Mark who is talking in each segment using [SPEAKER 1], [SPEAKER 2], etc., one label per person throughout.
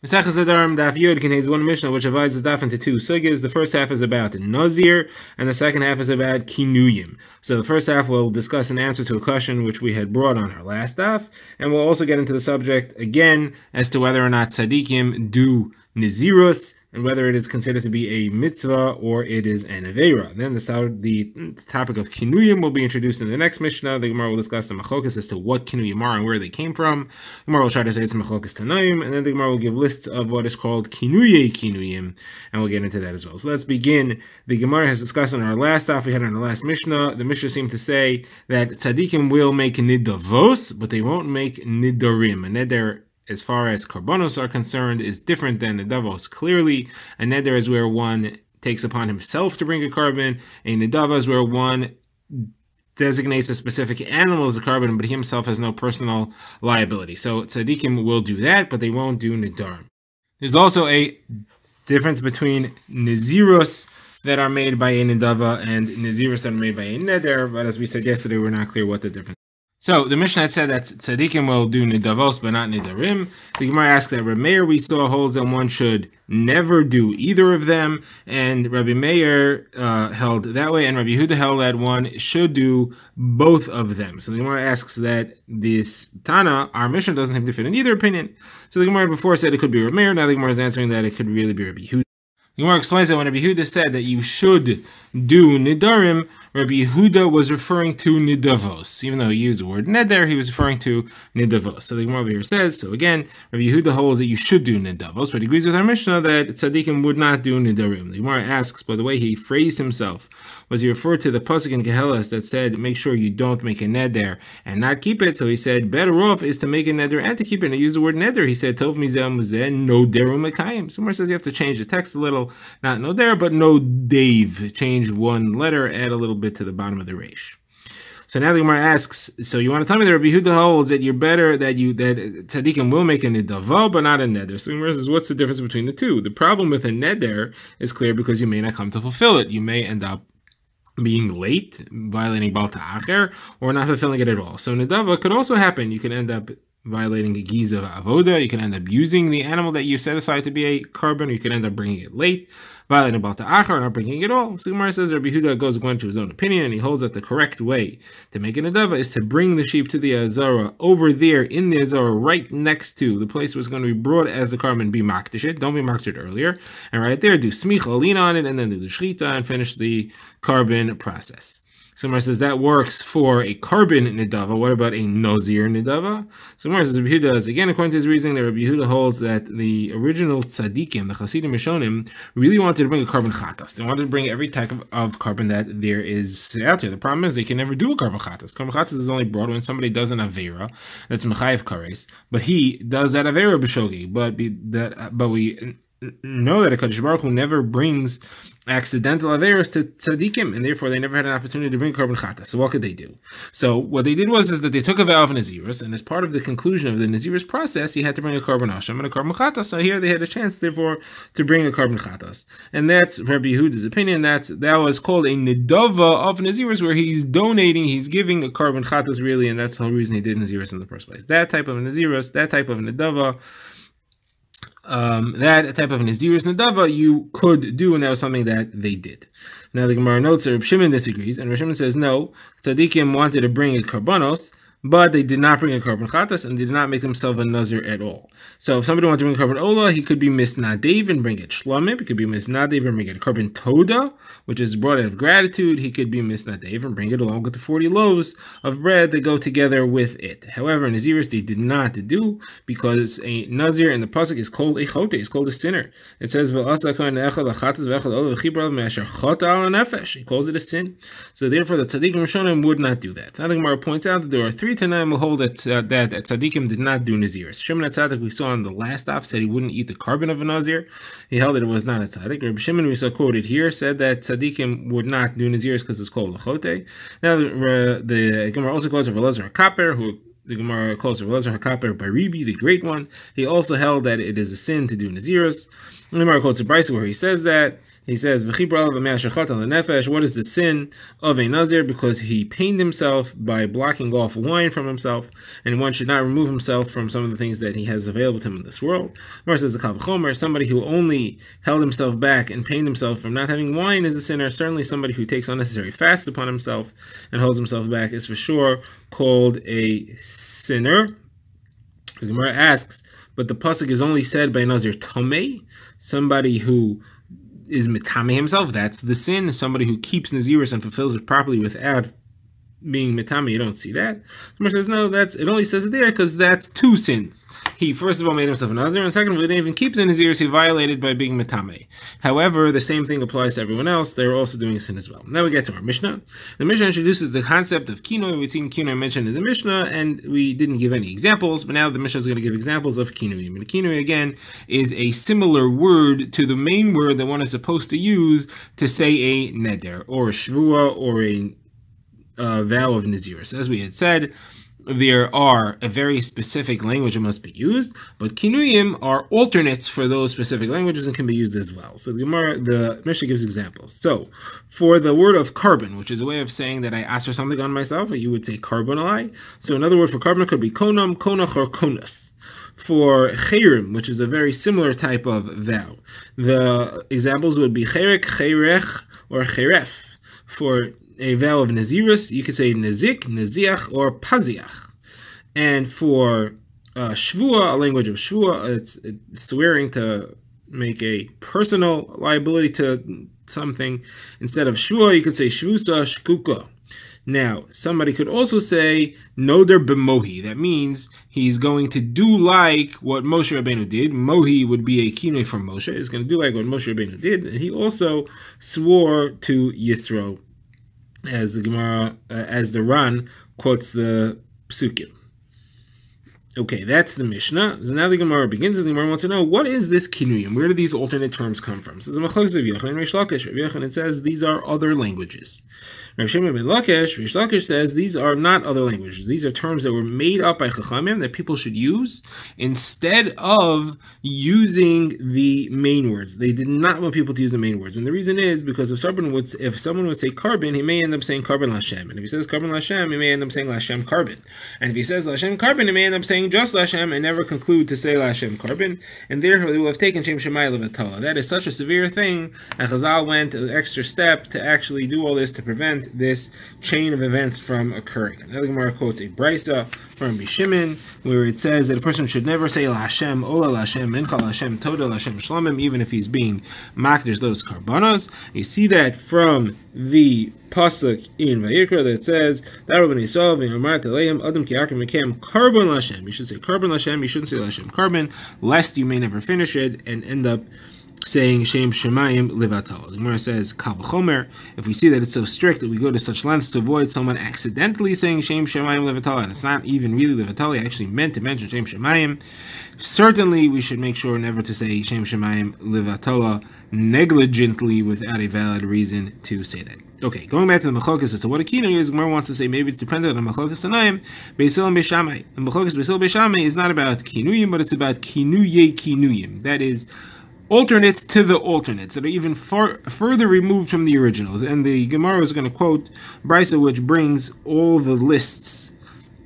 [SPEAKER 1] Mesechus Nedarim Daf Yud contains one Mishnah which divides the daf into two sugyas. The first half is about Nazir, and the second half is about Kinuyim. So the first half will discuss an answer to a question which we had brought on our last daf, and we'll also get into the subject again as to whether or not tzaddikim do Nazirus, and whether it is considered to be a mitzvah or it is an aveira. Then the topic of kinuyim will be introduced in the next Mishnah. The Gemara will discuss the machokas as to what kinuyim are and where they came from. The Gemara will try to say it's machokas tanaim, and then the Gemara will give lists of what is called kinuyim, and we'll get into that as well. So let's begin. The Gemara has discussed in our last daf we had in our last Mishnah. The Mishnah seemed to say that tzaddikim will make nidavos, but they won't make nidarim. A neder, as far as karbonos are concerned, is different than nedavos. Clearly, a neder is where one takes upon himself to bring a carbon. A nedava is where one designates a specific animal as a carbon, but he himself has no personal liability. So tzaddikim will do that, but they won't do nedarim. There's also a difference between nazirus that are made by a nedava and nazirus that are made by a neder, but as we said yesterday, we're not clear what the difference is. So the Mishnah had said that tzaddikim will do nidavos but not nidarim. The Gemara asks that Rabbi Meir we saw holds that one should never do either of them, and Rabbi Meir held that way, and Rabbi Yehuda held that one should do both of them. So the Gemara asks that this Tana, our Mishnah, doesn't seem to fit in either opinion. So the Gemara before said it could be Rabbi Meir, now the Gemara is answering that it could really be Rabbi Yehuda. The Gemara explains that when Rabbi Yehuda said that you should do nidarim, Rabbi Yehuda was referring to nidavos. Even though he used the word neder, he was referring to nidavos. So the Gemara over here says, so again, Rabbi Yehuda holds that you should do nidavos, but he agrees with our Mishnah that tzaddikim would not do nidarim. The Gemara asks, by the way he phrased himself, was he referred to the pasuk in Kehelas that said, make sure you don't make a neder and not keep it. So he said, better off is to make a neder and to keep it. And he used the word neder. He said, tov mizeh muzeh no deru mekayim. So Gemara says you have to change the text a little, not no der, but no dave. Change one letter, add a little bit to the bottom of the resh. So now the Gemara asks, so you want to tell me that Rabbi Yehuda holds that you're better, that tzaddikim will make a nidava, but not a neder. So the Gemara says, what's the difference between the two? The problem with a neder is clear because you may not come to fulfill it. You may end up being late, violating Baal Ta'acher, or not fulfilling it at all. So nidava could also happen. You can end up violating a giza avoda. You can end up using the animal that you set aside to be a carbon, or you can end up bringing it late, violating Baal Ta'acher, or not bringing it at all. So Gemara says Rabbi Yehuda goes according to his own opinion, and he holds that the correct way to make a nedava is to bring the sheep to the azara over there in the azara, right next to the place where it's going to be brought as the carbon. Be makdish. Don't be makdish earlier, and right there do smicha, lean on it, and then do the shrita and finish the carbon process. So Gemara says that works for a carbon nidava. What about a nazir nidava? So Gemara says Rabbi Yehuda is, again, according to his reasoning, that Rabbi Yehuda holds that the original tzaddikim, the Chasidim Rishonim, really wanted to bring a carbon chatas. They wanted to bring every type of carbon that there is out there. The problem is they can never do a carbon chatas. Carbon chatas is only brought when somebody does an avera that's mechayev kares, but he does that avera b'shogi. But we know that a Kadosh Baruch Hu never brings accidental averos to tzaddikim, and therefore they never had an opportunity to bring carbon chata. So what could they do? So what they did was that they took a vow of nazirus, and as part of the conclusion of the nazirus process, he had to bring a carbon asham and a carbon chata. So here they had a chance, therefore, to bring a carbon chatas, and that's Rabbi Yehuda's opinion. That was called a nidava of nazirus, where he's donating, he's giving a carbon chatas really, and that's the whole reason he did nazirus in the first place. That type of nazirus, that type of nidava. That type of nazirus nadava you could do, and that was something that they did. Now the Gemara notes that Reb Shimon disagrees, and Reb Shimon says no, tzaddikim wanted to bring a karbanos, but they did not bring a carbon chatas, and they did not make themselves a nazir at all. So if somebody wanted to bring a carbon ola, he could be misnadev and bring it shlomim. He could be misnadev and bring it a carbon toda, which is brought out of gratitude. He could be misnadev and bring it along with the 40 loaves of bread that go together with it. However, naziris they did not do, because a nazir in the pasuk is called a chote, is called a sinner. It says he calls it a sin. So therefore the tzaddikim rishonim would not do that. Now the Gemara points out that there are three Tanaim who hold that tzaddikim did not do nazirus. Shimon HaTzadik we saw on the last daf said he wouldn't eat the carbon of a nazir. He held that it was not a tzaddik. Reb Shimon we saw quoted here said that tzaddikim would not do nazirus because it's called lachote. Now the Gemara also calls Rav Elazar HaKaper, who the Gemara calls Rav Elazar HaKaper Baribi, the great one. He also held that it is a sin to do nazirus. The Gemara quotes a brisa where he says that He says, what is the sin of a Nazir? Because he pained himself by blocking off wine from himself, and one should not remove himself from some of the things that he has available to him in this world. Or says the Kal V'chomer, somebody who only held himself back and pained himself from not having wine is a sinner. Certainly somebody who takes unnecessary fasts upon himself and holds himself back is for sure called a sinner. The Gemara asks, but the pasuk is only said by Nazir Tomei, somebody who is mitame himself, that's the sin. Somebody who keeps Nazirus and fulfills it properly without being mitame, you don't see that. Gemara says, no, it only says it there because that's two sins. He, first of all, made himself a Nazir, and second of all, he didn't even keep the Nazirus, he violated by being mitame. However, the same thing applies to everyone else. They're also doing a sin as well. Now we get to our Mishnah. The Mishnah introduces the concept of kinoi. We've seen kinoi mentioned in the Mishnah, and we didn't give any examples, but now the Mishnah is going to give examples of kinoi. And kinoi, again, is a similar word to the main word that one is supposed to use to say a neder, or a shvua, or a vow of Nazirus. As we had said, there are a very specific language that must be used, but kinuyim are alternates for those specific languages and can be used as well. So the Mishnah gives examples. So for the word of carbon, which is a way of saying that I ask for something on myself, you would say carbonai. So another word for carbon could be konam, konach, or konus. For chayrim, which is a very similar type of vow, the examples would be cherek, cherech, or cheref. For a vow of Nazirus, you could say Nazik, Naziach, or Paziach. And for Shvua, a language of Shvua, it's swearing to make a personal liability to something. Instead of Shvua, you could say Shvusa, Shkuka. Now, somebody could also say Noder b'mohi. That means he's going to do like what Moshe Rabbeinu did. Mohi would be a kinoi for Moshe. He's going to do like what Moshe Rabbeinu did. And he also swore to Yisro, as the Gemara, as the Ran quotes the Psukim. Okay, that's the Mishnah. So now the Gemara begins. The Gemara wants to know, what is this kinuyim? Where do these alternate terms come from? So the Machlokes of Yochanan and Reish Lakish. Rabbi Yochanan says these are other languages. Rav Shimon ben Lakish, Reish Lakish says these are not other languages. These are terms that were made up by Chachamim that people should use instead of using the main words. They did not want people to use the main words, and the reason is because if someone would say carbon, he may end up saying carbon lashem, and if he says carbon lashem, he may end up saying lashem carbon, and if he says lashem carbon, he may end up saying just lashem and never conclude to say lashem carbon, and therefore they will have taken shem shemai levatala. That is such a severe thing, and Chazal went an extra step to actually do all this to prevent this chain of events from occurring. Another Gemara quotes a brisa from Bishimon where it says that a person should never say Lashem, Ola Lashem, Mincha Lashem, Toda Lashem Shlomim, even if he's being makdish those karbanos. You see that from the pasuk in Vayikra that says Adam Karbon Lashem. You should say Karbon Lashem. You shouldn't say Lashem Karbon, lest you may never finish it and end up saying Shem Shemayim Levatal. The Gemara says Kal V'chomer. If we see that it's so strict that we go to such lengths to avoid someone accidentally saying Shem Shemayim Levatal, and it's not even really Levatal, he actually meant to mention Shem Shemayim, certainly we should make sure never to say Shem Shemayim Levatala negligently without a valid reason to say that. Okay, going back to the Machlokas as to what a kinui is, Gemara wants to say maybe it's dependent on the Machlokas Tanaim, Beisil and Beishamai. The Machlokas Beisil Beishamai is not about kinuyim, but it's about kinuye kinuyim. That is, alternates to the alternates that are even further removed from the originals. And the Gemara is going to quote Brisa, which brings all the lists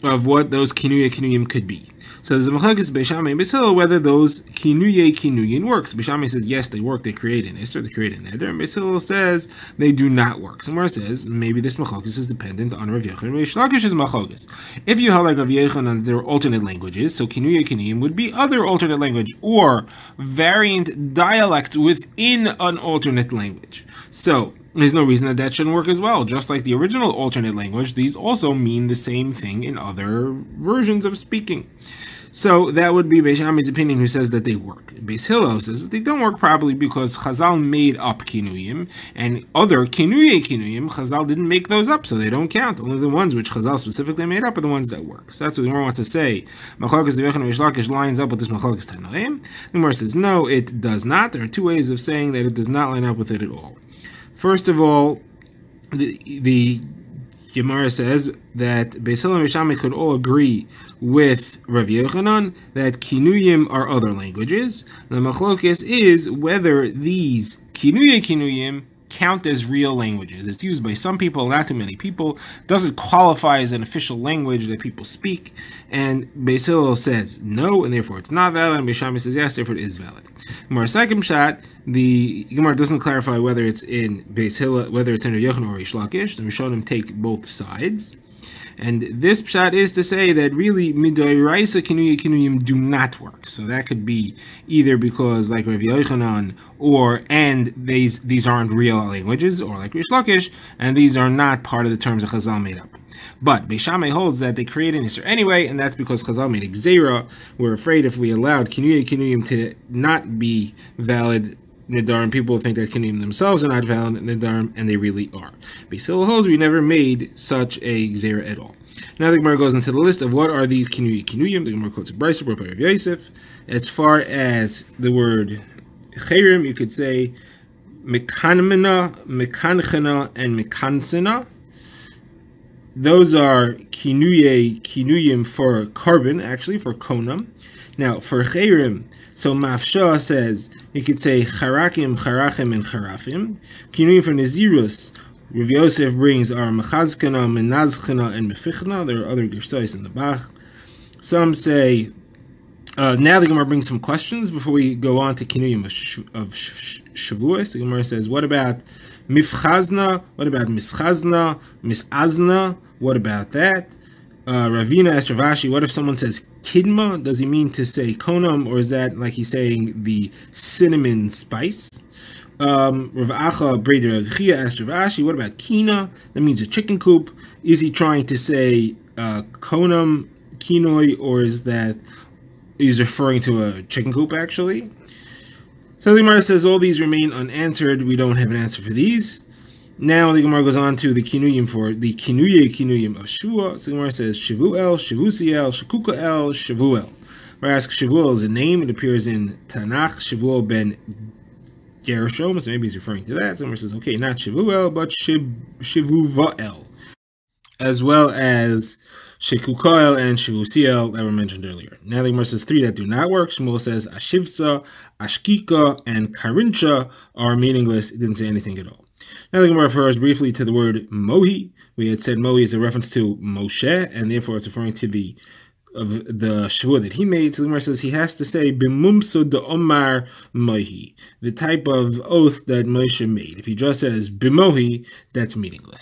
[SPEAKER 1] of what those kinuyim could be. So there's a machlokes Beishamai and Beisil whether those kinuyin works. Beishamai says yes, they work. They create an Isser, they create an Neder. And Beisil says they do not work. Somewhere says maybe this machlokes is dependent on Rav Yochanan and Reish Lakish's machlokes. If you held like Rav Yochanan on their alternate languages, so kinuyim would be other alternate language or variant dialects within an alternate language. So there's no reason that shouldn't work as well. Just like the original alternate language, these also mean the same thing in other versions of speaking. So that would be Beis Shammai's opinion, who says that they work. Beis Hillel says that they don't work probably because Chazal made up kinuyim, and other kinuyim, Chazal didn't make those up, so they don't count. Only the ones which Chazal specifically made up are the ones that work. So that's what the Gemara wants to say. Machlokes Rav Yochanan and Reish Lakish lines up with this Machlokes Tanaim. The Gemara says no, it does not. There are two ways of saying that it does not line up with it at all. First of all, the Gemara says that Beis Hillel and Beis Shammai could all agree with Rav Yochanan that kinuyim are other languages. The machlokes is whether these kinuyim count as real languages. It's used by some people, not too many people. Doesn't qualify as an official language that people speak. And Beis Hillel says no, and therefore it's not valid. And Beis Shammai says yes, therefore it is valid. Gemara second shot, the Gemara doesn't clarify whether it's in Beis Hillel, whether it's in Rav Yochanan or Rish Lakish. The Rishonim take both sides. And this pshat is to say that really midoraisa kinuyim do not work. So that could be either because like Rav Yochanan, and these aren't real languages, or like Rish Lakish, and these are not part of the terms that Chazal made up. But Beis Shammai holds that they create an Isser anyway, and that's because Chazal made a Gzeira. We're afraid if we allowed kinuyim to not be valid Nedarim, people think that kinuyim themselves are not valid Nedarim, and they really are. Beis Hillel holds we never made such a Gzeira at all. Now the Gemara goes into the list of what are these kinuyim. The Gemara quotes a brayso brought by Rav Yosef. As far as the word chayrim, you could say mekanmina, mekanchena, and mekansena. Those are kinuyim for carbon, actually for konam. Now for chayrim, so Mafsha says you could say charakim, charachim, and charafim. Kinuyim for Nazirus, Rav Yosef brings are mechazkena, menazchena, and mefichna. There are other gersais in the Bach. Some say. Now the Gemara brings some questions before we go on to kinuyim of Shavuos. The Gemara says, what about mifchazna? What about mischazna? Misazna? What about that? Ravina asked Rav Ashi, what if someone says kidma? Does he mean to say konam, or is that like he's saying the cinnamon spice? Rav Acha Breder Chia asked Rav Ashi, what about kina? That means a chicken coop. Is he trying to say konam, kinoi, or is that he's referring to a chicken coop actually? So the Gemara says all these remain unanswered. We don't have an answer for these. Now the Gemara goes on to the kinuyim for the kinuyim of Shua. So the Gemara says Shavuel, Shavusiel, Shakukael, Shavuel. Where I ask Shavuel is a name. It appears in Tanakh, Shavuel ben Gershom. So maybe he's referring to that. So the Gemara says, okay, not Shavuel, but Shavuvael. As well as Shekukael and Shavusiel that were mentioned earlier. Now the Gemara says three that do not work. Shmuel says Ashivsa, Ashkika, and Karincha are meaningless. It didn't say anything at all. Now the Gemara refers briefly to the word Mohi. We had said Mohi is a reference to Moshe, and therefore it's referring to the Shavua that he made. So the Gemara says he has to say Bimumso de Omar Mohi, the type of oath that Moshe made. If he just says Bimohi, that's meaningless.